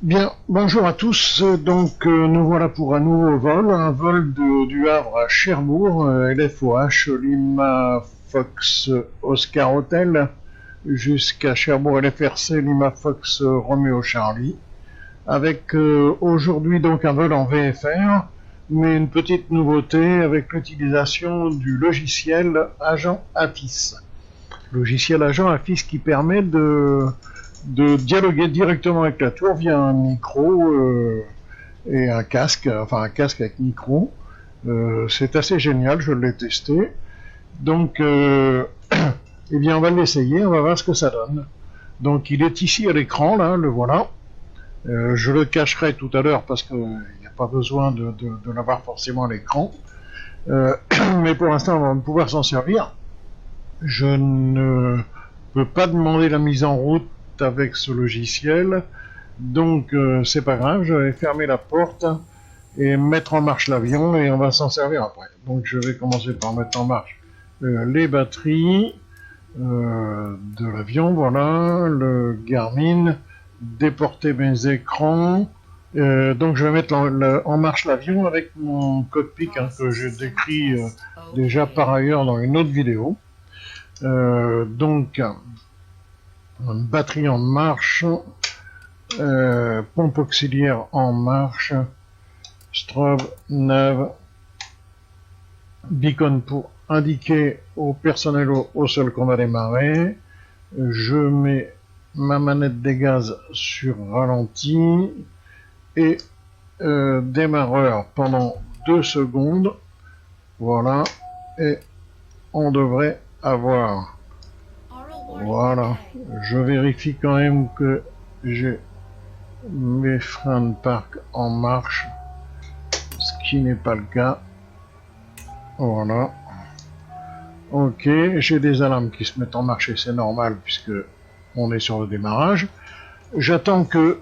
Bien, bonjour à tous. Nous voilà pour un vol du Havre à Cherbourg, LFOH, Lima Fox Oscar Hotel, jusqu'à Cherbourg LFRC, Lima Fox Romeo Charlie, avec aujourd'hui donc un vol en VFR, mais une petite nouveauté avec l'utilisation du logiciel Agent AFIS. Logiciel Agent AFIS qui permet de dialoguer directement avec la tour via un micro et un casque, enfin un casque avec micro. C'est assez génial, je l'ai testé. Donc, eh bien, on va l'essayer, on va voir ce que ça donne. Donc, il est ici à l'écran, là, le voilà. Je le cacherai tout à l'heure parce qu'il n'y a pas besoin de l'avoir forcément à l'écran. Mais pour l'instant, on va pouvoir s'en servir. Je ne peux pas demander la mise en route avec ce logiciel. Donc c'est pas grave, je vais fermer la porte et mettre en marche l'avion et on va s'en servir après. Donc je vais commencer par mettre en marche les batteries de l'avion, voilà, le Garmin, déporter mes écrans. Donc je vais mettre en marche l'avion avec mon cockpit que j'ai décrit déjà par ailleurs dans une autre vidéo. Donc une batterie en marche, pompe auxiliaire en marche, strobe, nav, beacon pour indiquer au personnel au sol qu'on va démarrer. Je mets ma manette des gaz sur ralenti et démarreur pendant 2 secondes. Voilà, et on devrait avoir. Voilà, je vérifie quand même que j'ai mes freins de parc en marche, ce qui n'est pas le cas. Voilà. Ok, j'ai des alarmes qui se mettent en marche et c'est normal puisque on est sur le démarrage. J'attends que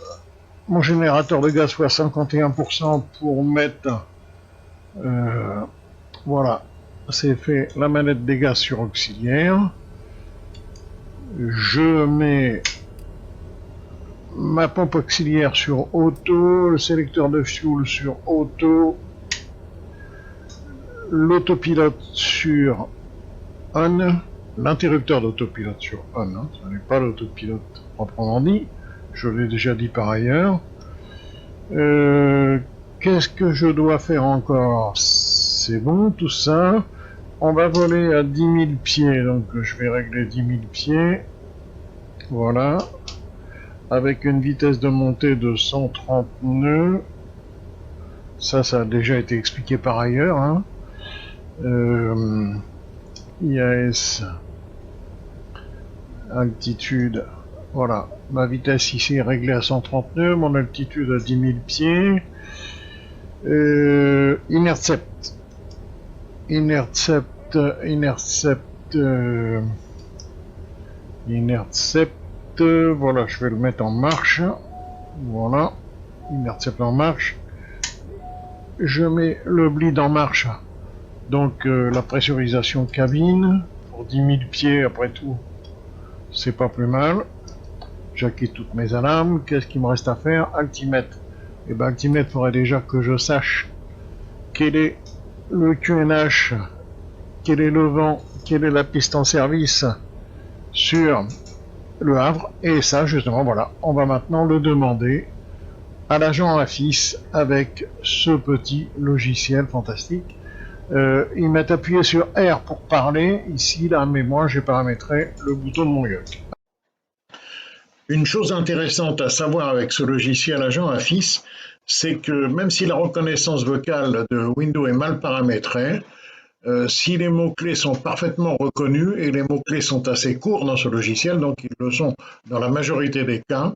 mon générateur de gaz soit à 51% pour mettre... voilà, c'est fait, la manette des gaz sur auxiliaire. Je mets ma pompe auxiliaire sur auto, le sélecteur de fuel sur auto, l'autopilote sur on, l'interrupteur d'autopilote sur on, hein, ce n'est pas l'autopilote proprement dit, je l'ai déjà dit par ailleurs. Qu'est-ce que je dois faire encore? C'est bon tout ça. On va voler à 10 000 pieds, donc je vais régler 10 000 pieds. Voilà. Avec une vitesse de montée de 130 nœuds. Ça a déjà été expliqué par ailleurs. Hein. IAS, altitude, voilà, ma vitesse ici est réglée à 130 nœuds, mon altitude à 10 000 pieds. Inercept, voilà, je vais le mettre en marche. Voilà, Inercept en marche. Je mets le bleed en marche. Donc la pressurisation cabine, pour 10 000 pieds après tout, c'est pas plus mal. J'acquitte toutes mes alarmes. Qu'est-ce qu'il me reste à faire? Altimètre. Et bien altimètre, il faudrait déjà que je sache quel est le QNH, quel est le vent, quelle est la piste en service sur le Havre. Et ça, justement, voilà, on va maintenant le demander à l'agent AFIS avec ce petit logiciel fantastique. Ils m'ont appuyé sur R pour parler, ici, là, mais moi j'ai paramétré le bouton de mon yoke. Une chose intéressante à savoir avec ce logiciel agent AFIS, c'est que même si la reconnaissance vocale de Windows est mal paramétrée, si les mots-clés sont parfaitement reconnus, et les mots-clés sont assez courts dans ce logiciel, donc ils le sont dans la majorité des cas,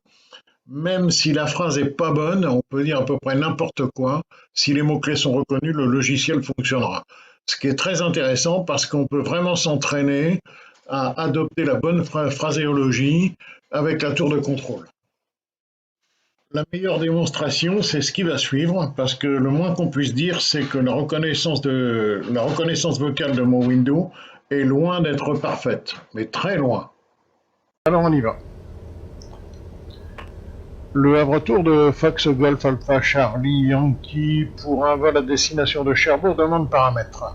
même si la phrase est pas bonne, on peut dire à peu près n'importe quoi, si les mots-clés sont reconnus, le logiciel fonctionnera. Ce qui est très intéressant parce qu'on peut vraiment s'entraîner à adopter la bonne phraséologie avec la tour de contrôle. La meilleure démonstration, c'est ce qui va suivre, parce que le moins qu'on puisse dire, c'est que la reconnaissance vocale de mon Windows est loin d'être parfaite, mais très loin. Alors on y va. Le Havre-Tour de Fox Golf Alpha Charlie Yankee pour un vol à destination de Cherbourg demande paramètres.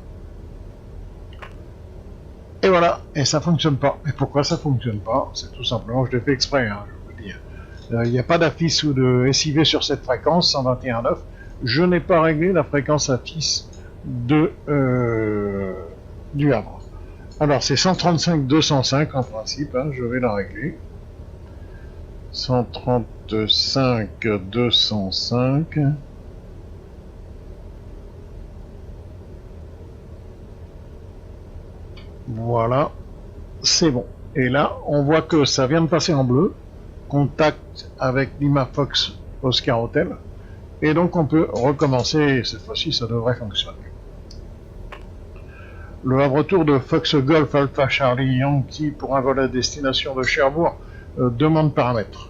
Et voilà, et ça fonctionne pas. Et pourquoi ça fonctionne pas? C'est tout simplement, je l'ai fait exprès, hein, je veux dire. Il n'y a pas d'affiche ou de SIV sur cette fréquence, 121.9. Je n'ai pas réglé la fréquence affiche de, du Havre. Alors c'est 135-205 en principe, hein, je vais la régler. 135-205. Voilà, c'est bon. Et là, on voit que ça vient de passer en bleu. Contact avec Lima Fox Oscar Hotel. Et donc on peut recommencer, cette fois-ci ça devrait fonctionner. Le Havre-Tour de Fox Golf Alpha Charlie Yankee pour un vol à destination de Cherbourg demande paramètres.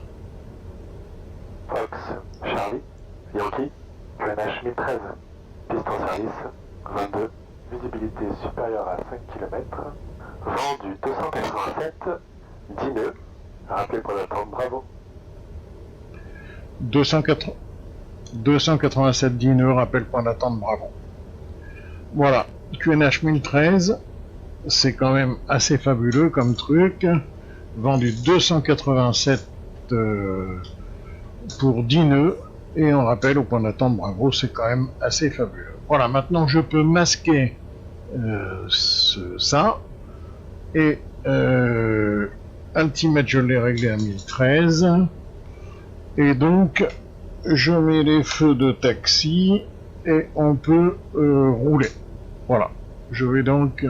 Fox Charlie Yankee, QNH 1013, piste en service, 22, visibilité supérieure à 5 km, vent du 287, 10 nœuds, rappelez pour l'attente, bravo. 287 10 nœuds, rappel point d'attente, bravo. Voilà, QNH 1013, c'est quand même assez fabuleux comme truc. Vendu 287 pour 10 nœuds, et on rappelle au point d'attente, bravo, c'est quand même assez fabuleux. Voilà, maintenant je peux masquer ça, et Ultimate je l'ai réglé à 1013, et donc je mets les feux de taxi et on peut rouler. Voilà, je vais donc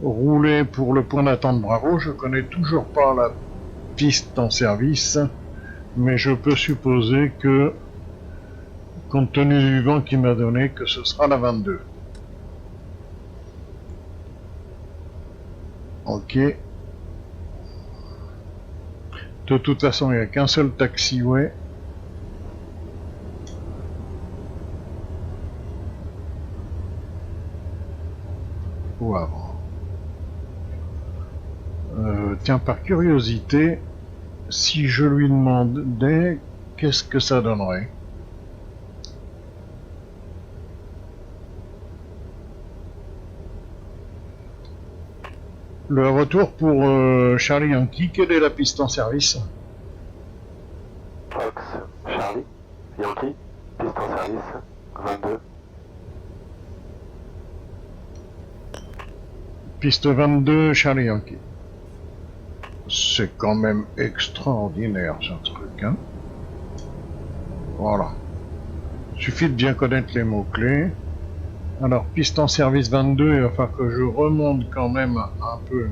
rouler pour le point d'attente Bravo. Je connais toujours pas la piste en service, mais je peux supposer que, compte tenu du vent qu'il m'a donné, que ce sera la 22. Ok. De toute façon, il n'y a qu'un seul taxiway. Wow. Tiens, par curiosité, si je lui demandais qu'est-ce que ça donnerait? Le retour pour Charlie Yankee, quelle est la piste en service? Fox Charlie Yankee, piste en service, 22. Piste 22, Charlie Yankee. C'est quand même extraordinaire ce truc, hein. Voilà. Suffit de bien connaître les mots-clés. Alors, piste en service 22, il va falloir que je remonte quand même un peu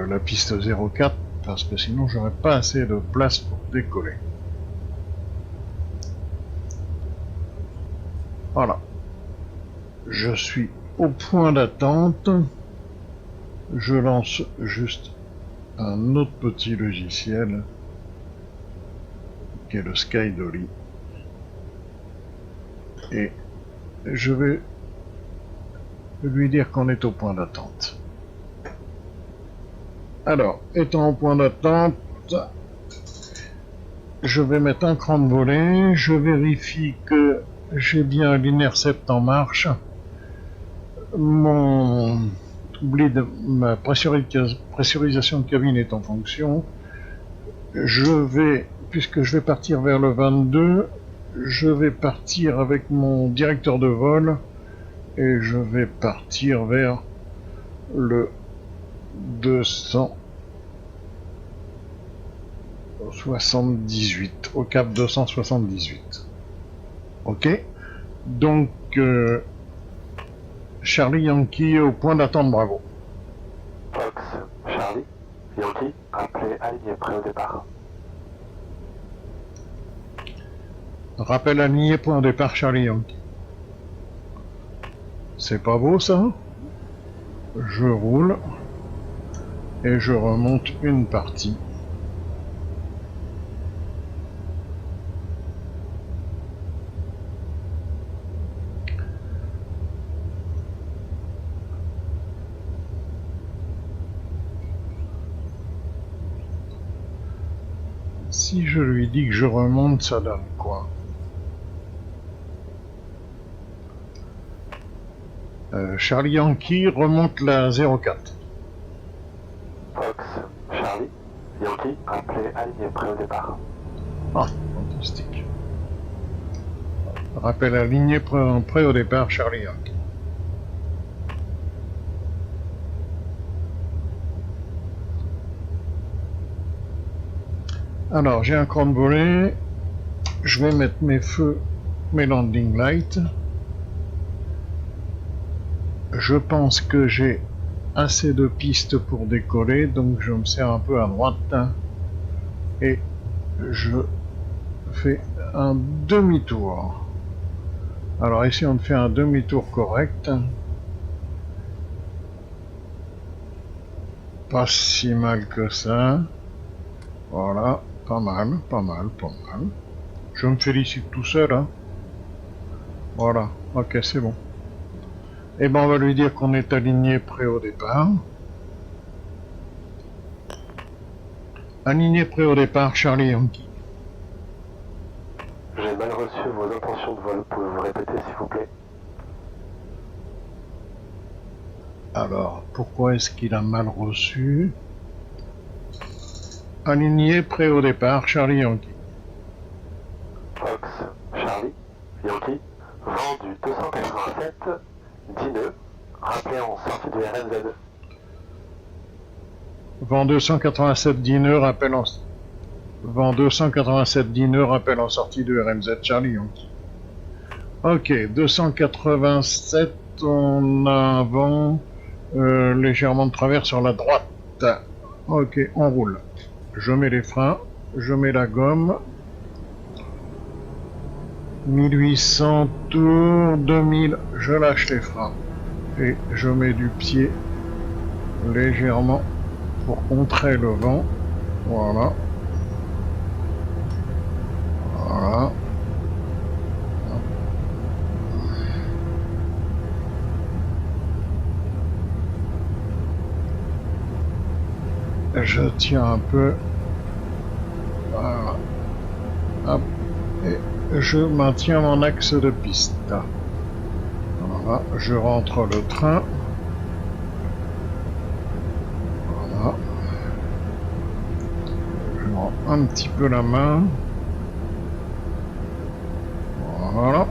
la piste 04, parce que sinon j'aurais pas assez de place pour décoller. Voilà. Je suis au point d'attente. Je lance juste un autre petit logiciel qui est le SkyDolly. Et je vais lui dire qu'on est au point d'attente. Alors, étant au point d'attente, je vais mettre un cran de volée, je vérifie que j'ai bien l'intercept en marche. Ma pressurisation de cabine est en fonction. Puisque je vais partir vers le 22, je vais partir avec mon directeur de vol et je vais partir vers le 278, au cap 278. Ok, donc Charlie Yankee au point d'attente Bravo. Fox Charlie Yankee, rappelez aligné prêt au départ. Rappel aligné point de départ Charlie Yankee. C'est pas beau ça? Je roule et je remonte une partie. Si je lui dis que je remonte, ça donne quoi? Charlie Yankee remonte la 04. Fox, Charlie, Yankee, rappelez aligné prêt au départ. Ah, fantastique. Rappel aligné prêt au départ, Charlie Yankee. Alors, j'ai un crâne volé. Je vais mettre mes feux, mes landing lights. Je pense que j'ai assez de pistes pour décoller, donc je me sers un peu à droite. Et je fais un demi-tour. Alors, essayons de faire un demi-tour correct. Pas si mal que ça. Voilà, pas mal, pas mal, pas mal. Je me félicite tout seul, hein. Voilà, ok, c'est bon. Et ben, on va lui dire qu'on est aligné prêt au départ. Aligné prêt au départ, Charlie Yankee. J'ai mal reçu vos intentions de vol. Pouvez-vous répéter, s'il vous plaît? Alors, pourquoi est-ce qu'il a mal reçu? Aligné prêt au départ, Charlie Yankee. Fox, Charlie, Yankee, vent du 287, 10 nœuds, rappelez en sortie du RMZ. Vent 287 10 nœuds, rappel en... Vent 287 10 nœuds, rappel en sortie de RMZ, Charlie Yankee. Ok, 287, on a un vent légèrement de travers sur la droite. Ok, on roule. Je mets les freins, je mets la gomme. 1800 tours, 2000, je lâche les freins. Et je mets du pied légèrement pour contrer le vent. Voilà. Voilà. Je tiens un peu. Voilà. Hop. Et je maintiens mon axe de piste. Voilà. Je rentre le train. Voilà. Je rends un petit peu la main. Voilà.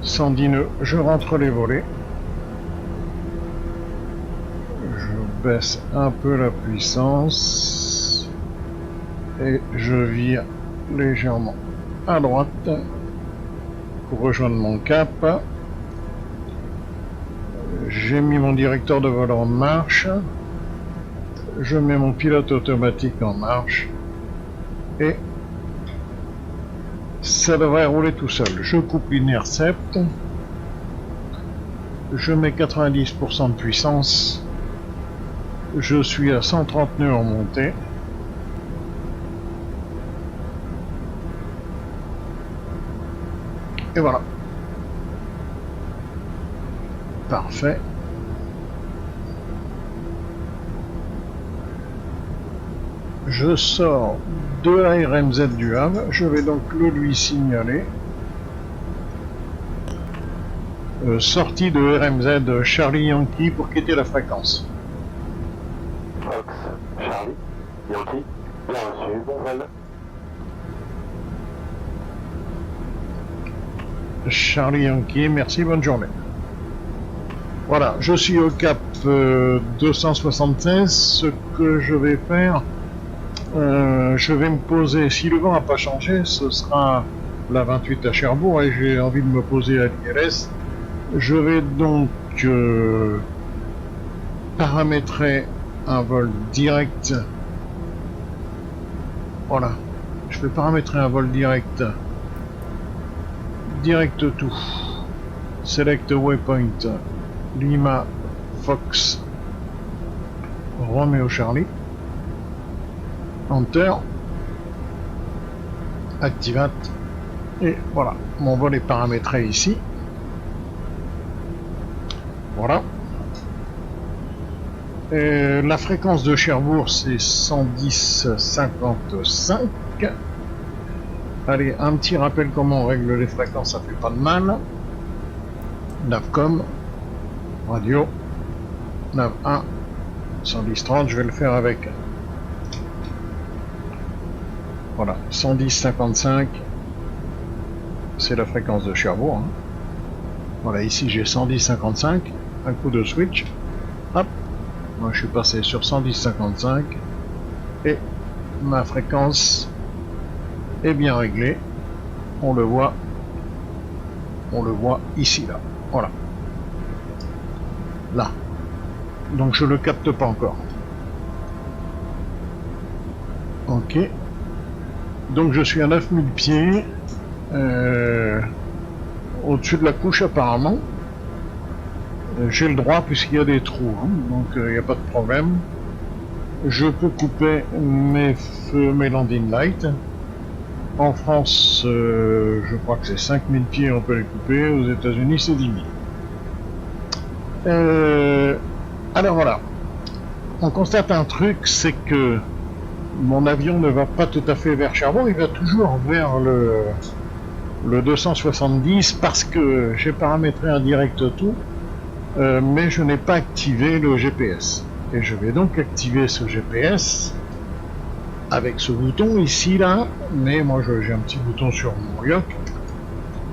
110 nœuds. Je rentre les volets. Je baisse un peu la puissance. Et je vire légèrement à droite pour rejoindre mon cap. J'ai mis mon directeur de vol en marche. Je mets mon pilote automatique en marche. Et ça devrait rouler tout seul. Je coupe l'intercept. Je mets 90% de puissance. Je suis à 130 nœuds en montée. Et voilà. Parfait. Je sors de la RMZ du Havre. Je vais donc le lui signaler. Sortie de RMZ Charlie Yankee pour quitter la fréquence. Fox, Charlie, Yankee, bien reçu, bon vol. Charlie Yankee, merci, bonne journée. Voilà, je suis au cap 276. Ce que je vais faire, je vais me poser, si le vent n'a pas changé, ce sera la 28 à Cherbourg et j'ai envie de me poser à l'ILS. Je vais donc paramétrer un vol direct. Voilà, je vais paramétrer un vol direct. Direct tout. Select waypoint. Lima Fox Romeo Charlie. Enter. Activate. Et voilà, mon vol est paramétré ici. Voilà. La fréquence de Cherbourg, c'est 110,55. Allez, un petit rappel comment on règle les fréquences, ça fait pas de mal. Navcom, radio, Nav 1, 110,30, je vais le faire avec. Voilà, 110,55, c'est la fréquence de Cherbourg. Hein. Voilà, ici j'ai 110,55, un coup de switch, hop, moi je suis passé sur 110,55 et ma fréquence est bien réglée. On le voit ici, là, voilà, là. Donc je le capte pas encore. Ok. Donc je suis à 9000 pieds. Au-dessus de la couche apparemment. J'ai le droit puisqu'il y a des trous. Hein, donc il n'y a pas de problème. Je peux couper mes feux, mes landing lights. En France, je crois que c'est 5000 pieds, on peut les couper. Aux États-Unis, c'est 10 000. Alors voilà, on constate un truc, c'est que mon avion ne va pas tout à fait vers Cherbourg, il va toujours vers le 270 parce que j'ai paramétré un direct tout, mais je n'ai pas activé le GPS. Et je vais donc activer ce GPS avec ce bouton ici, là, mais moi j'ai un petit bouton sur mon yoke.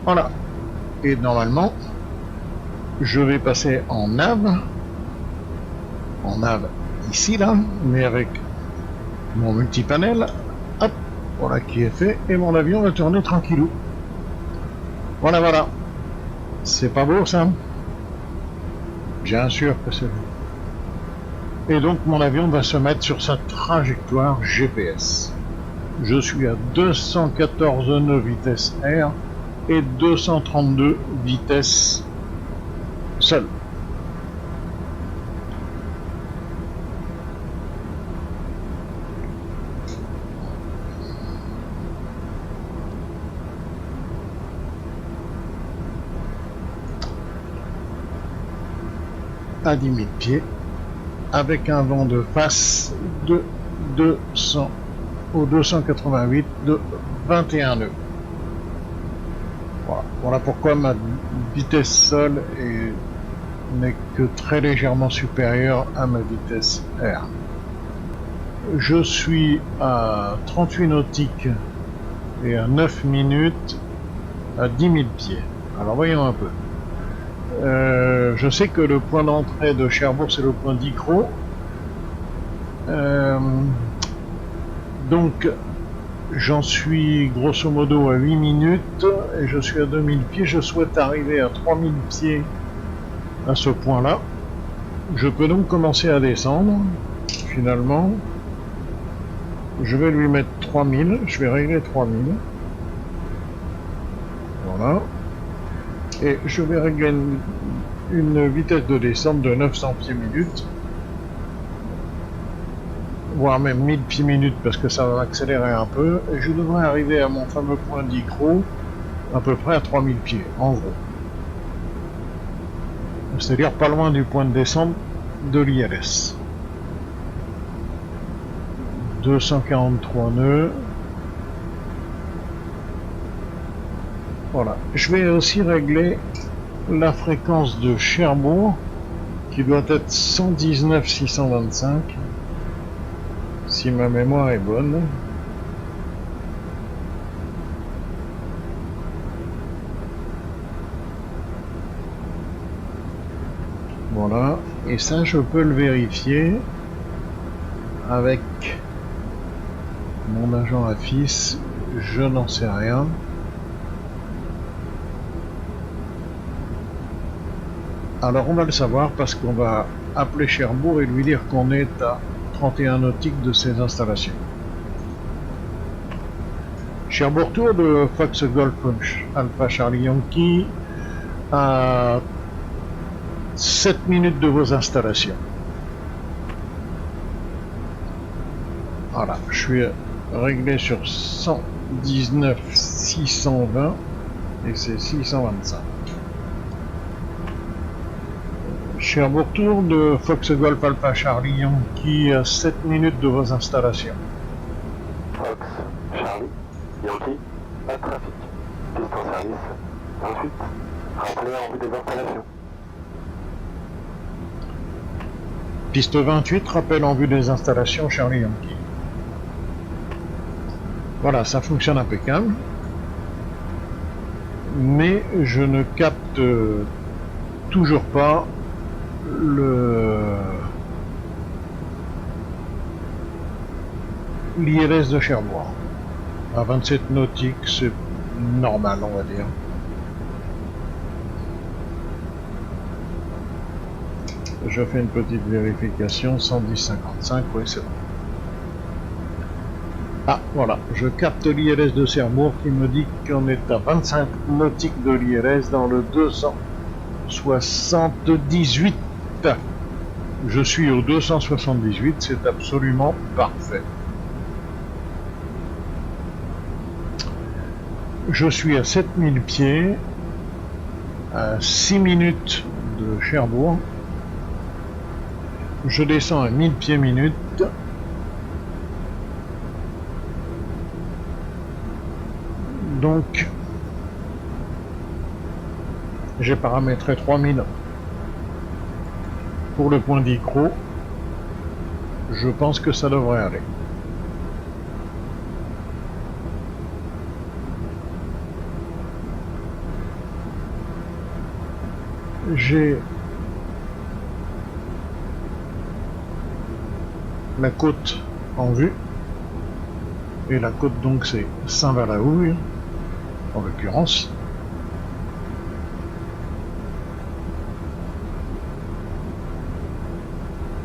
Voilà. Et normalement, je vais passer en nav ici là, mais avec mon multipanel, hop, voilà qui est fait, et mon avion va tourner tranquillou. Voilà, c'est pas beau ça? Bien sûr que c'est beau. Et donc mon avion va se mettre sur sa trajectoire GPS. Je suis à 214 nœuds vitesse R et 232 vitesse seule. À 10 000 pieds, avec un vent de face de 200 au 288 de 21 nœuds. Voilà pourquoi ma vitesse seule n'est que très légèrement supérieure à ma vitesse R. Je suis à 38 nautiques et à 9 minutes à 10 000 pieds. Alors voyons un peu. Je sais que le point d'entrée de Cherbourg, c'est le point d'Icro. Donc, j'en suis grosso modo à 8 minutes et je suis à 2000 pieds. Je souhaite arriver à 3000 pieds à ce point-là. Je peux donc commencer à descendre. Finalement, je vais lui mettre 3000. Je vais régler 3000. Voilà. Et je vais régler une vitesse de descente de 900 pieds minute, voire même 1000 pieds minute parce que ça va accélérer un peu, et je devrais arriver à mon fameux point d'Icro à peu près à 3000 pieds, en gros. C'est-à-dire pas loin du point de descente de l'ILS. 243 nœuds. Voilà. Je vais aussi régler la fréquence de Cherbourg qui doit être 119,625 si ma mémoire est bonne. Voilà. Et ça, je peux le vérifier avec mon agent AFIS. Je n'en sais rien. Alors on va le savoir parce qu'on va appeler Cherbourg et lui dire qu'on est à 31 nautiques de ses installations. Cherbourg Tour de Fox Golf Alpha Charlie Yankee à 7 minutes de vos installations. Voilà, je suis réglé sur 119,620 et c'est 625. Cherbourg Tour de Fox Golf Alpha Charlie Yankee à 7 minutes de vos installations. Fox, Charlie, Yankee, pas de trafic. Piste en service, 28. Rappelez en vue des installations. Piste 28, rappel en vue des installations Charlie Yankee. Voilà, ça fonctionne impeccable. Mais je ne capte toujours pas l'ILS de Cherbourg. À 27 nautiques, c'est normal, on va dire. Je fais une petite vérification, 110,55, oui c'est bon. Ah voilà, je capte l'ILS de Cherbourg qui me dit qu'on est à 25 nautiques de l'ILS dans le 278. Je suis au 278, c'est absolument parfait. Je suis à 7000 pieds, à 6 minutes de Cherbourg. Je descends à 1000 pieds minutes. Donc, j'ai paramétré 3000 pour le point d'Icro. Je pense que ça devrait aller. J'ai la côte en vue. Et la côte donc c'est Saint-Valahouille, en l'occurrence.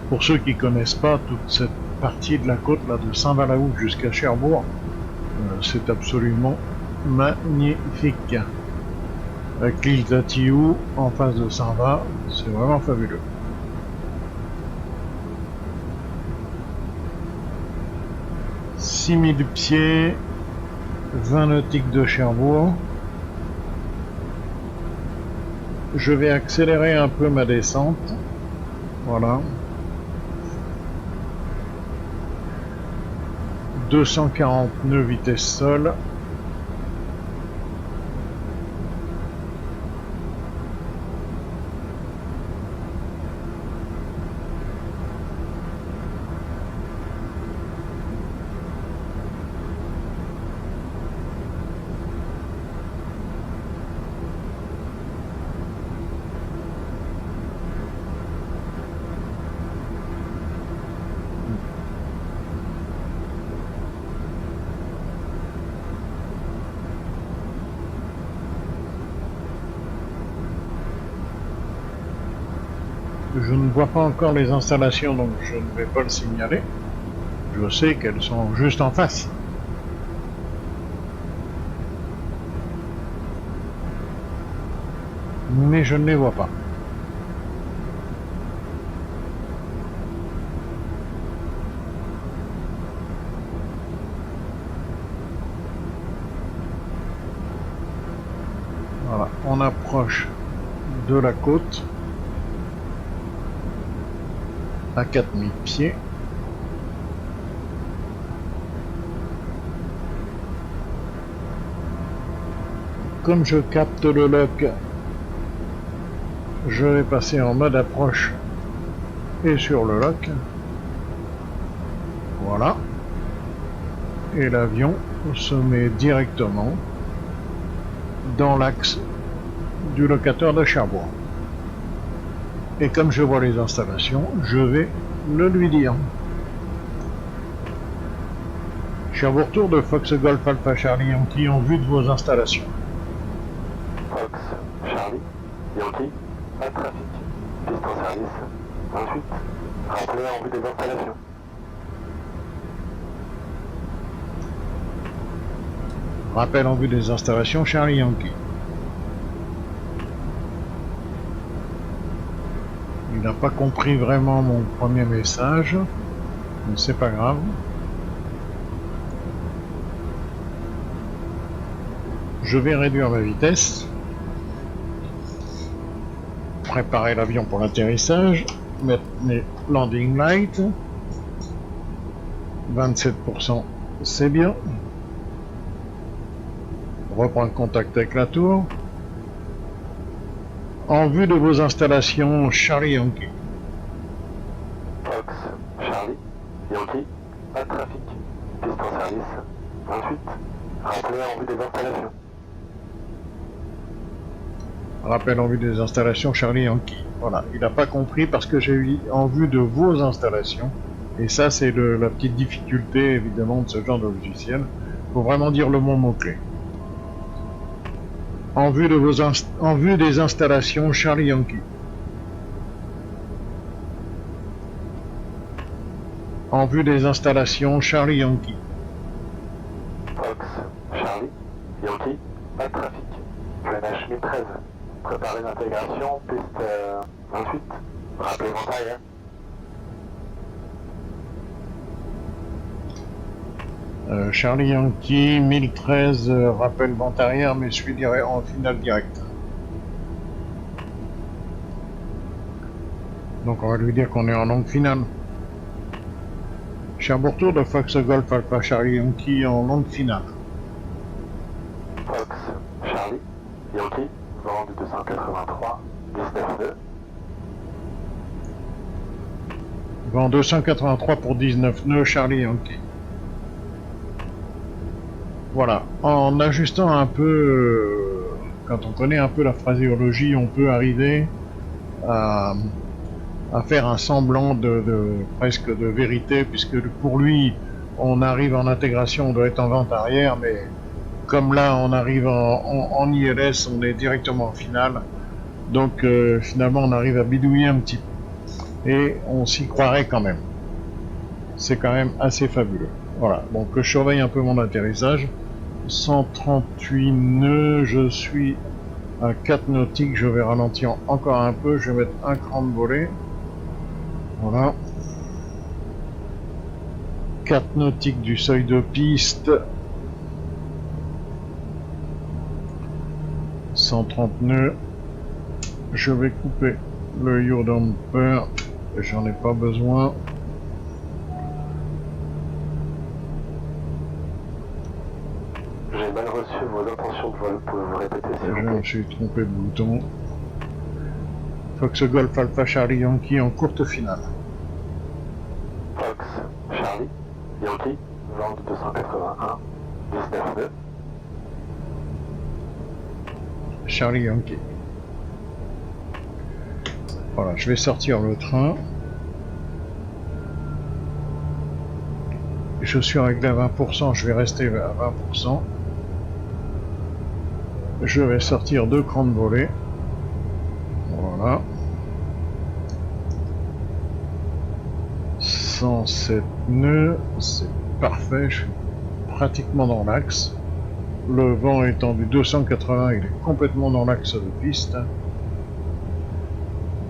Pour ceux qui connaissent pas toute cette partie de la côte là de Saint-Valahouille jusqu'à Cherbourg, c'est absolument magnifique. Avec l'île Tatiou en face de Saint-Va, c'est vraiment fabuleux. « 6000 pieds, 20 nautiques de Cherbourg. Je vais accélérer un peu ma descente. Voilà. 240 nœuds vitesse sol. Je ne vois pas encore les installations, donc je ne vais pas le signaler. Je sais qu'elles sont juste en face. Mais je ne les vois pas. Voilà, on approche de la côte. À 4000 pieds. Comme je capte le lock, je vais passer en mode approche et sur le lock. Voilà. Et l'avion se met directement dans l'axe du locateur de Cherbourg. Et comme je vois les installations, je vais le lui dire. Cherbourg Tour de Fox Golf Alpha Charlie Yankee en vue de vos installations. Fox, Charlie, Yankee, pas de trafic. Piste en service, 28. Rappelez en vue des installations. Rappel en vue des installations Charlie Yankee. Il n'a pas compris vraiment mon premier message, mais c'est pas grave. Je vais réduire ma vitesse. préparer l'avion pour l'atterrissage, mettre mes landing lights, 27%, c'est bien. Reprendre contact avec la tour. En vue de vos installations, Charlie Yankee. Fox, Charlie, Yankee, pas de trafic, piste en service, 28, rappelez en vue des installations. Rappel en vue des installations, Charlie Yankee. Voilà, il n'a pas compris parce que j'ai eu en vue de vos installations. Et ça, c'est la petite difficulté, évidemment, de ce genre de logiciel. Il faut vraiment dire le mot-clé. En vue des installations, Charlie Yankee. En vue des installations, Charlie Yankee. Fox, Charlie, Yankee, pas de trafic, QNH 1013, préparez l'intégration, piste 28, rappelez montagne. Charlie Yankee, 1013, rappel vente arrière, mais je suis en finale direct. Donc on va lui dire qu'on est en longue finale. Cherbourg Tour de Fox Golf Alpha Charlie Yankee en longue finale. Fox, Charlie, Yankee, vent du 283, 19 nœuds. Vent 283 pour 19 nœuds, Charlie Yankee. Voilà, en ajustant un peu, quand on connaît un peu la phraséologie, on peut arriver à faire un semblant presque de vérité, puisque pour lui, on arrive en intégration, on doit être en vente arrière, mais comme là, on arrive en ILS, on est directement en finale, donc finalement, on arrive à bidouiller un petit peu, et on s'y croirait quand même. C'est quand même assez fabuleux. Voilà, donc je surveille un peu mon atterrissage. 138 nœuds, je suis à 4 nautiques, je vais ralentir encore un peu, je vais mettre un cran de volée. Voilà. 4 nautiques du seuil de piste. 130 nœuds. Je vais couper le yaw damper, j'en ai pas besoin. J'ai mal reçu vos intentions de vol, pouvez-vous répéter s'il vous Je plaît? me suis trompé de bouton. Fox Golf Alpha Charlie Yankee en courte finale. Fox, Charlie, Yankee, vent du 281, 19 nœuds. Charlie Yankee. Voilà, je vais sortir le train. Je suis réglé à 20%, je vais rester à 20%. Je vais sortir 2 crans de volée. Voilà. 107 nœuds, c'est parfait, je suis pratiquement dans l'axe. Le vent étant du 280, il est complètement dans l'axe de piste.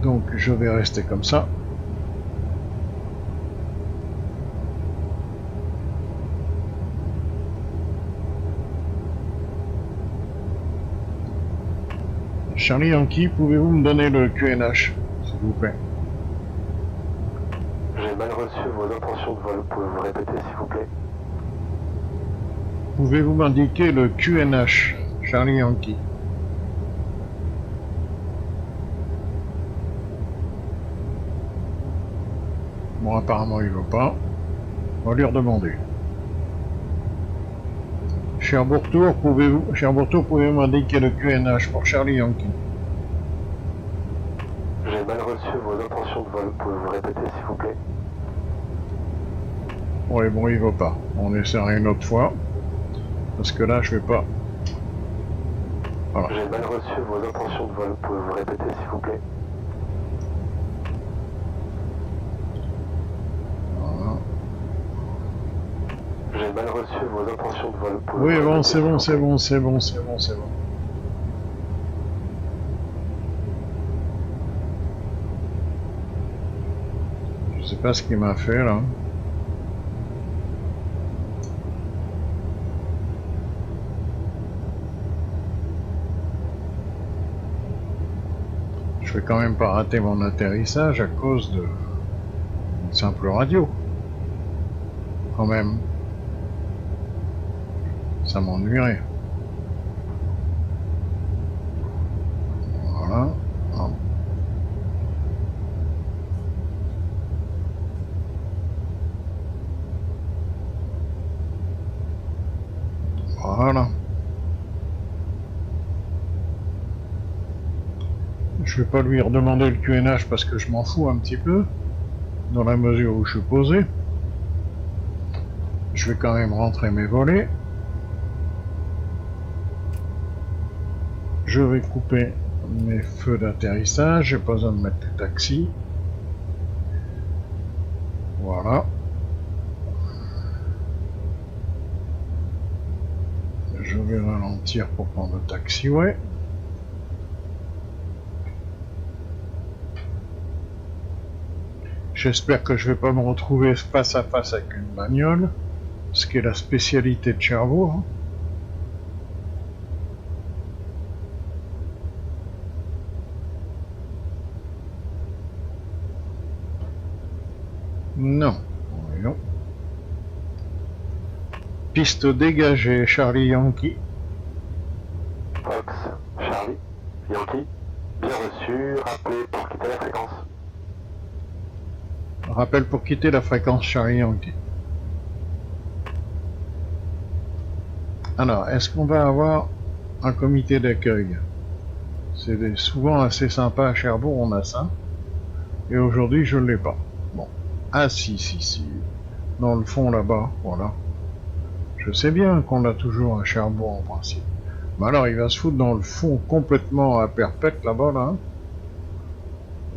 Donc je vais rester comme ça. Charlie Yankee, pouvez-vous me donner le QNH, s'il vous plaît? J'ai mal reçu vos intentions de vol, pouvez-vous répéter s'il vous plaît? Pouvez-vous m'indiquer le QNH, Charlie Yankee? Bon, apparemment il ne veut pas. On va lui redemander. Cherbourg Tour, pouvez-vous m'indiquer le QNH pour Charlie Yankee? J'ai mal reçu vos intentions de vol, pouvez-vous répéter s'il vous plaît? Ouais, bon, il ne veut pas. On essaiera une autre fois. Parce que là, je vais pas. Voilà. J'ai mal reçu vos intentions de vol, pouvez-vous répéter s'il vous plaît? Voilà. J'ai mal reçu vos intentions de vol, pouvez-vous Oui, répéter bon, s'il vous plaît? c'est bon. Je sais pas ce qu'il m'a fait là. Je Je vais quand même pas rater mon atterrissage à cause de une simple radio. Quand même. Ça m'ennuierait. Voilà. Hop. Voilà. Je vais pas lui redemander le QNH parce que je m'en fous un petit peu, dans la mesure où je suis posé. Je vais quand même rentrer mes volets. Je vais couper mes feux d'atterrissage, j'ai pas besoin de mettre les taxis. Voilà. Je vais ralentir pour prendre le taxiway. J'espère que je vais pas me retrouver face à face avec une bagnole, ce qui est la spécialité de Cherbourg. Non. Voyons. Piste dégagée, Charlie Yankee. Fox, Charlie, Yankee, bien reçu, rappelez pour quitter la fréquence. Rappel pour quitter la fréquence Charlie Yankee. Alors, est-ce qu'on va avoir un comité d'accueil? C'est souvent assez sympa à Cherbourg, on a ça. Et aujourd'hui, je ne l'ai pas. Bon. Ah si. Dans le fond, là-bas, voilà. Je sais bien qu'on l'a toujours à Cherbourg, en principe. Mais alors, il va se foutre dans le fond complètement à perpète, là-bas, là.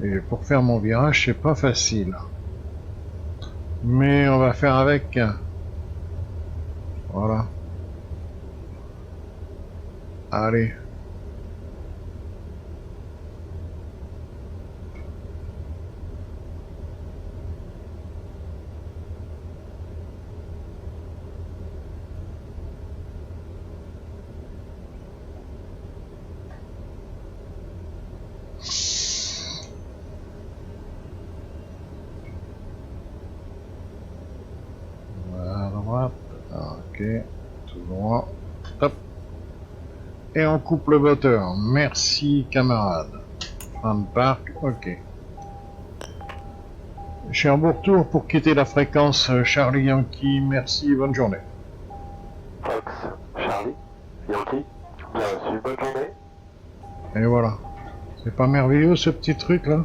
Et pour faire mon virage, c'est pas facile. Mais on va faire avec. Voilà. Allez. À droite. Ok. Tout droit. Hop. Et on coupe le moteur. Merci, camarade. Fin de parc. Ok. Cherbourg Tour pour quitter la fréquence Charlie Yankee. Merci, bonne journée. Fox, Charlie, Yankee, bien reçu, bonne journée. Et voilà. C'est pas merveilleux ce petit truc là?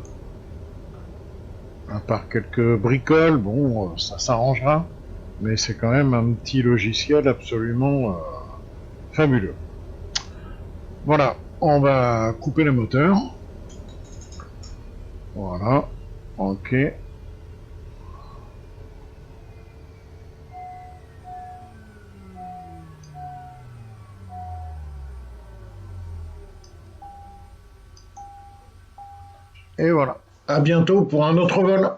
À part quelques bricoles, bon, ça s'arrangera. Mais c'est quand même un petit logiciel absolument fabuleux. Voilà, on va couper le moteur. Voilà, ok. Et voilà. À bientôt pour un autre vol.